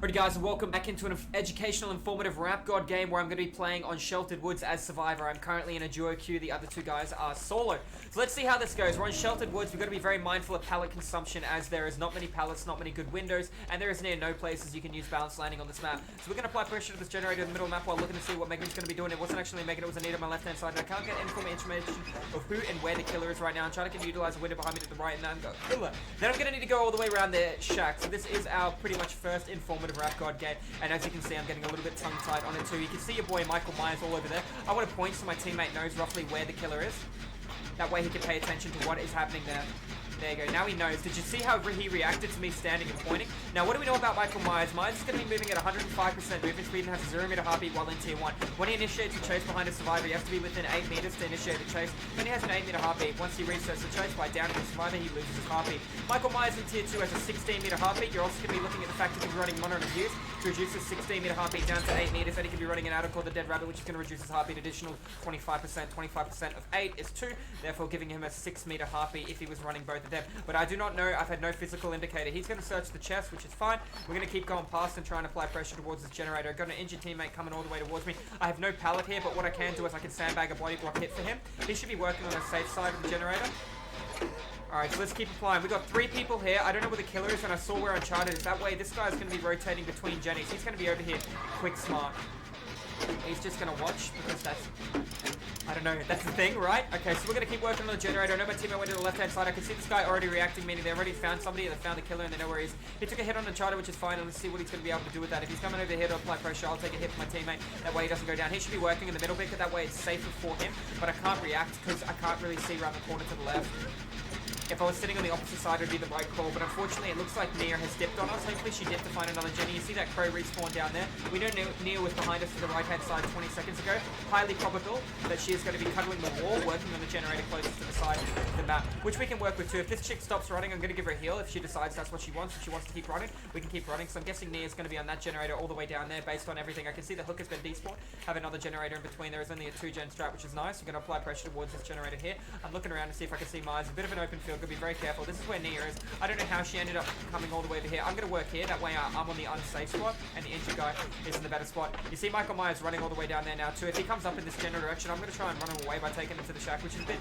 Alright guys, and welcome back into an educational, informative RapGod game where I'm going to be playing on Sheltered Woods as Survivor. I'm currently in a duo queue, the other two guys are solo. So let's see how this goes. We're on Sheltered Woods, we've got to be very mindful of pallet consumption as there is not many pallets, not many good windows, and there is near no places you can use balanced landing on this map. So we're going to apply pressure to this generator in the middle of the map while looking to see what Megan's going to be doing. It wasn't actually Megan, it was Anita on my left hand side, and I can't get information of who and where the killer is right now. I'm trying to utilize the window behind me to the right, and then I'm going to need to go all the way around the shack. So this is our pretty much first informative RapGod game. And as you can see, I'm getting a little bit tongue-tied on it too. You can see your boy Michael Myers all over there. I want to point so my teammate knows roughly where the killer is. That way he can pay attention to what is happening there. There you go. Now he knows. Did you see how he reacted to me standing and pointing? Now, what do we know about Michael Myers? Myers is going to be moving at 105% movement speed and has a 0 meter heartbeat while in tier 1. When he initiates a chase behind a survivor, he has to be within 8 meters to initiate the chase. Then he has an 8 meter heartbeat. Once he resets the chase by downing the survivor, he loses his heartbeat. Michael Myers in tier 2 has a 16 meter heartbeat. You're also going to be looking at the fact that he's running Modern Abuse to reduce his 16 meter heartbeat down to 8 meters. And he can be running an item called the Dead Rabbit, which is going to reduce his heartbeat additional 25%. 25% of 8 is 2, therefore giving him a 6 meter heartbeat if he was running both of them. But I do not know. I've had no physical indicator. He's going to search the chest, which is fine. We're going to keep going past and try and apply pressure towards this generator. I've got an injured teammate coming all the way towards me. I have no pallet here, but what I can do is I can sandbag a body block hit for him. He should be working on the safe side of the generator. Alright, so let's keep applying. We've got 3 people here. I don't know where the killer is, and I saw where Uncharted is. That way, this guy's going to be rotating between Jennies. He's going to be over here. Quick smart. He's just going to watch, because that's... I don't know, that's the thing, right? Okay, so we're going to keep working on the generator. I know my teammate went to the left-hand side. I can see this guy already reacting, meaning they already found somebody, they found the killer, and they know where he is. He took a hit on Uncharted, which is fine, and let's see what he's going to be able to do with that. If he's coming over here to apply pressure, I'll take a hit for my teammate. That way he doesn't go down. He should be working in the middle bit, that way it's safer for him, but I can't react because I can't really see around the corner to the left. If I was sitting on the opposite side, it would be the right call, but unfortunately it looks like Nia has dipped on us. Hopefully she dipped to find another Jenny. You see that crow respawn down there? We know Nia was behind us to the right-hand side 20 seconds ago. Highly probable that she is going to be cuddling the wall, working on the generator closest to the side of the map, which we can work with too. If this chick stops running, I'm going to give her a heal. If she decides that's what she wants, if she wants to keep running, we can keep running. So I'm guessing Nia is going to be on that generator all the way down there based on everything. I can see the hook has been despawned. Have another generator in between. There is only a 2-gen strat, which is nice. You're going to apply pressure towards this generator here. I'm looking around to see if I can see Myers. A bit of an open field. Got to be very careful. This is where Nia is. I don't know how she ended up coming all the way over here. I'm going to work here. That way I'm on the unsafe spot and the injured guy is in the better spot. You see Michael Myers running all the way down there now too. If he comes up in this general direction, I'm going to try and run him away by taking him to the shack, which is a bit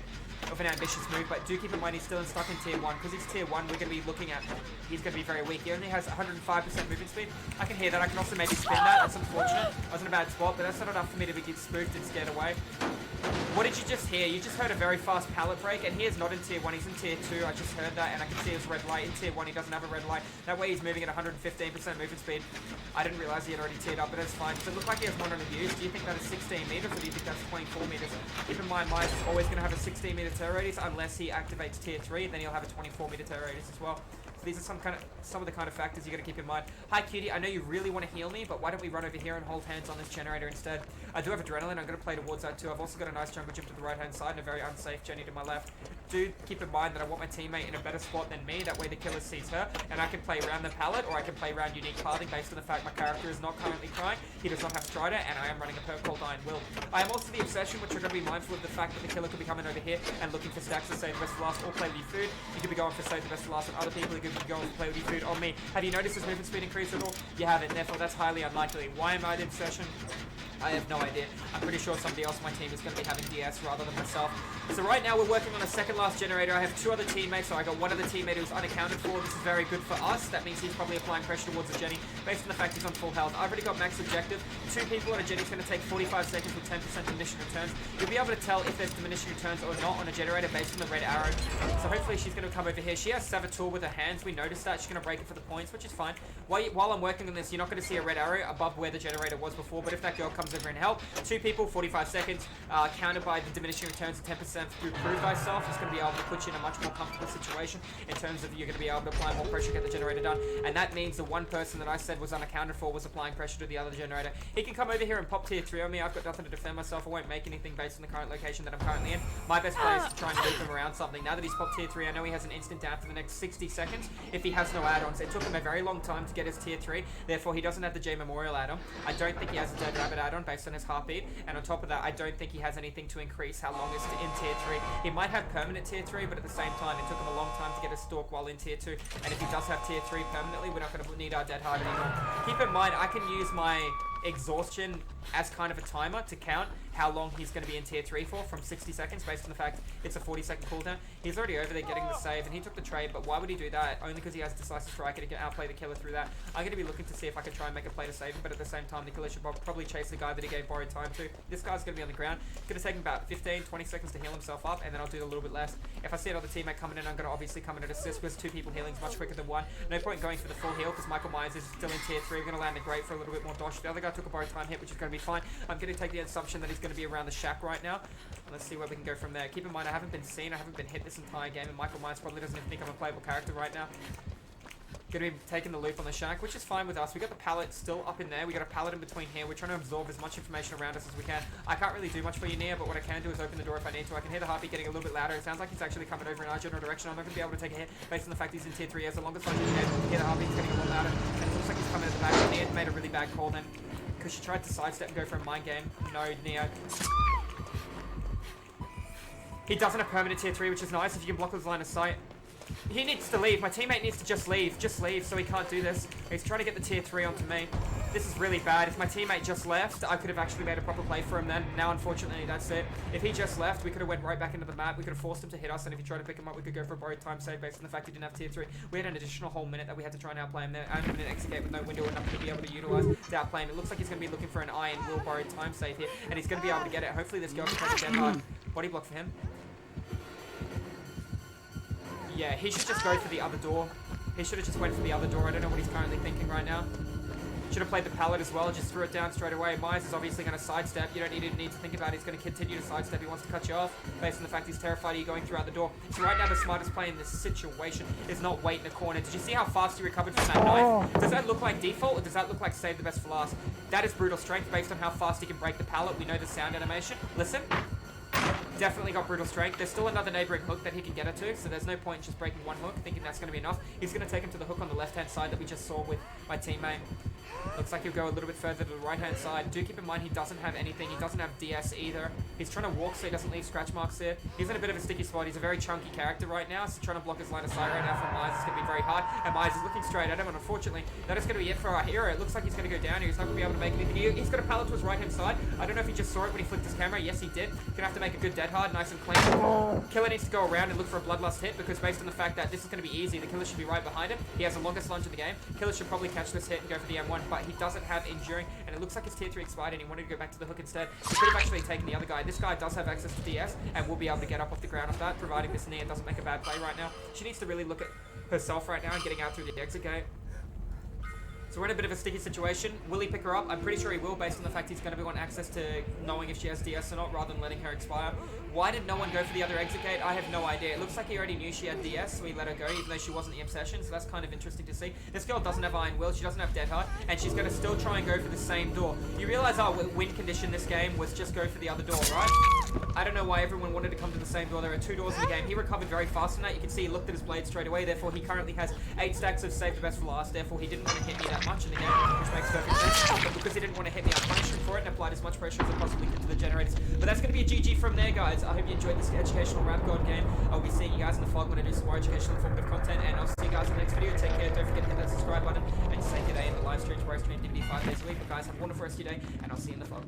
of an ambitious move, but do keep in mind he's still stuck in tier 1. Because he's tier 1, we're going to be looking at, he's going to be very weak. He only has 105% movement speed. I can hear that. I can also maybe spin that. That's unfortunate. I was in a bad spot, but that's not enough for me to get spooked and scared away. What did you just hear? You just heard a very fast pallet break, and he is not in tier 1, he's in tier 2. I just heard that, and I can see his red light. In tier 1, he doesn't have a red light. That way he's moving at 115% movement speed. I didn't realize he had already tiered up, but that's fine. Does it look like he has Modern Abuse? Do you think that is 16 meters, or do you think that's 24 meters? Keep in mind, Myers is always going to have a 16 meter terror radius, unless he activates tier 3, then he'll have a 24 meter terror radius as well. So these are some of the kind of factors you got to keep in mind. Hi cutie, I know you really want to heal me, but why don't we run over here and hold hands on this generator instead? I do have adrenaline, I'm going to play towards that too. I've also got a nice jungle gym to the right hand side and a very unsafe Jenny to my left. Do keep in mind that I want my teammate in a better spot than me, that way the killer sees her, and I can play around the pallet, or I can play around unique pathing based on the fact my character is not currently crying, he does not have Strider, and I am running a perk called Iron Will. I am also the Obsession, which are going to be mindful of the fact that the killer could be coming over here and looking for stacks to save the best for last, or play with your food. You could be going for save the best for last on other people, you could be going for play with your food on me. Have you noticed his movement speed increase at all? You haven't, therefore that's highly unlikely. Why am I the Obsession? I have no idea. I'm pretty sure somebody else on my team is going to be having DS rather than myself. So right now we're working on a second last generator. I have 2 other teammates, so I got 1 other teammate who's unaccounted for. This is very good for us. That means he's probably applying pressure towards the Jenny based on the fact he's on full health. I've already got max objective. 2 people on a Jenny's going to take 45 seconds with 10% diminishing returns. You'll be able to tell if there's diminishing returns or not on a generator based on the red arrow. So hopefully she's going to come over here. She has Saboteur with her hands. We noticed that. She's going to break it for the points, which is fine. While I'm working on this, you're not going to see a red arrow above where the generator was before, but if that girl comes over and help, 2 people, 45 seconds, countered by the diminishing returns of 10% through Prove Thyself, is going to be able to put you in a much more comfortable situation in terms of you're going to be able to apply more pressure, get the generator done, and that means the one person that I said was unaccounted for was applying pressure to the other generator. He can come over here and pop tier 3 on me. I've got nothing to defend myself. I won't make anything based on the current location that I'm currently in. My best play is to try and move him around something. Now that he's popped tier 3, I know he has an instant down for the next 60 seconds if he has no add-ons. It took him a very long time to get his tier 3, therefore he doesn't have the J Memorial add-on. I don't think he has a Dead Rabbit add-on based on his heartbeat, and on top of that, I don't think he has anything to increase how long is in tier 3. He might have permanent tier 3, but at the same time, it took him a long time to get a stalk while in tier 2. And if he does have tier 3 permanently, we're not going to need our dead hard anymore. Keep in mind, I can use my exhaustion as kind of a timer to count how long he's going to be in tier 3 for, from 60 seconds, based on the fact it's a 40-second cooldown. He's already over there getting the save, and he took the trade, but why would he do that? Only because he has Decisive Strike and he can outplay the killer through that. I'm going to be looking to see if I can try and make a play to save him, but at the same time, the killer should probably chase the guy that he gave borrowed time to. This guy's going to be on the ground. It's going to take him about 15, 20 seconds to heal himself up, and then I'll do a little bit less. If I see another teammate coming in, I'm going to obviously come in and assist, because 2 people healing is much quicker than 1. No point going for the full heal, because Michael Myers is still in tier 3. We're going to land a great for a little bit more dodge. The other guy took a borrowed time hit, which is going to be fine. I'm going to take the assumption that he's going to be around the shack right now. Let's see where we can go from there. Keep in mind, I haven't been seen, I haven't been hit this entire game, and Michael Myers probably doesn't even think I'm a playable character right now. Gonna be taking the loop on the shack, which is fine with us. We got the pallet still up in there. We got a pallet in between here. We're trying to absorb as much information around us as we can. I can't really do much for you, Nia, but what I can do is open the door if I need to. I can hear the heartbeat getting a little bit louder. It sounds like he's actually coming over in our general direction. I'm not gonna be able to take a hit based on the fact he's in tier 3. As long as I can hear the heartbeat getting a little louder, and it looks like he's coming at the back. Nia made a really bad call then, because she tried to sidestep and go for a mind game. No, Nia. He doesn't have permanent tier 3, which is nice if you can block his line of sight. He needs to leave. My teammate needs to just leave so he can't do this. He's trying to get the tier 3 onto me. This is really bad. If my teammate just left, I could have actually made a proper play for him then. Now, unfortunately, that's it. If he just left, we could have went right back into the map. We could have forced him to hit us, and if he tried to pick him up, we could go for a borrowed time save based on the fact he didn't have tier 3. We had an additional whole minute that we had to try and outplay him there. And an execute with no window enough to be able to utilize to outplay him. It looks like he's going to be looking for an iron will borrowed time save here, and he's going to be able to get it. Hopefully, this girl can take a dead hard body block for him. Yeah, he should just go for the other door. He should have just went for the other door. I don't know what he's currently thinking right now. Should have played the pallet as well, just threw it down straight away. Myers is obviously going to sidestep. You don't need to think about it. He's going to continue to sidestep. He wants to cut you off based on the fact he's terrified of you going throughout the door. So right now the smartest play in this situation is not wait in a corner. Did you see how fast he recovered from that knife? Does that look like default, or does that look like save the best for last? That is brutal strength based on how fast he can break the pallet. We know the sound animation. Listen. Definitely got brutal strength. There's still another neighboring hook that he can get it to, so there's no point in just breaking one hook, thinking that's going to be enough. He's going to take him to the hook on the left-hand side that we just saw with my teammate. Looks like he'll go a little bit further to the right-hand side. Do keep in mind he doesn't have anything. He doesn't have DS either. He's trying to walk so he doesn't leave scratch marks there. He's in a bit of a sticky spot. He's a very chunky character right now, so trying to block his line of sight right now from Myers is going to be very hard. And Myers is looking straight at him, and unfortunately, that is going to be it for our hero. It looks like he's going to go down here. He's not going to be able to make anything. He's got a pallet to his right-hand side. I don't know if he just saw it when he flicked his camera. Yes, he did. Gonna have to make a good dead hard, nice and clean. Killer needs to go around and look for a bloodlust hit, because based on the fact that this is going to be easy, the killer should be right behind him. He has the longest lunge in the game. Killer should probably catch this hit and go for the M1, but he doesn't have enduring, and it looks like his tier 3 expired and he wanted to go back to the hook instead. He could have actually taken the other guy. This guy does have access to DS and will be able to get up off the ground off that, providing this Nia doesn't make a bad play right now. She needs to really look at herself right now and getting out through the exit gate. So we're in a bit of a sticky situation. Will he pick her up? I'm pretty sure he will, based on the fact he's going to want access to knowing if she has DS or not, rather than letting her expire. Why did no one go for the other exit gate? I have no idea. It looks like he already knew she had DS, so he let her go, even though she wasn't the obsession, so that's kind of interesting to see. This girl doesn't have Iron Will, she doesn't have Dead Heart, and she's going to still try and go for the same door. You realize our win condition this game was just go for the other door, right? I don't know why everyone wanted to come to the same door. There are 2 doors in the game. He recovered very fast in that. You can see he looked at his blade straight away, therefore he currently has 8 stacks of save the best for last, therefore he didn't want to hit me that much in the game, which makes perfect sense. But because he didn't want to hit me, I punished him for it and applied as much pressure as I possibly could to the generators. But that's going to be a GG from there, guys. I hope you enjoyed this educational RapGod game. I'll be seeing you guys in the vlog when I do some more educational informative content, and I'll see you guys in the next video. Take care. Don't forget to hit that subscribe button and say good day in the live streams where I stream DVD 5 days a week. But guys, have a wonderful rest of your day, and I'll see you in the vlog.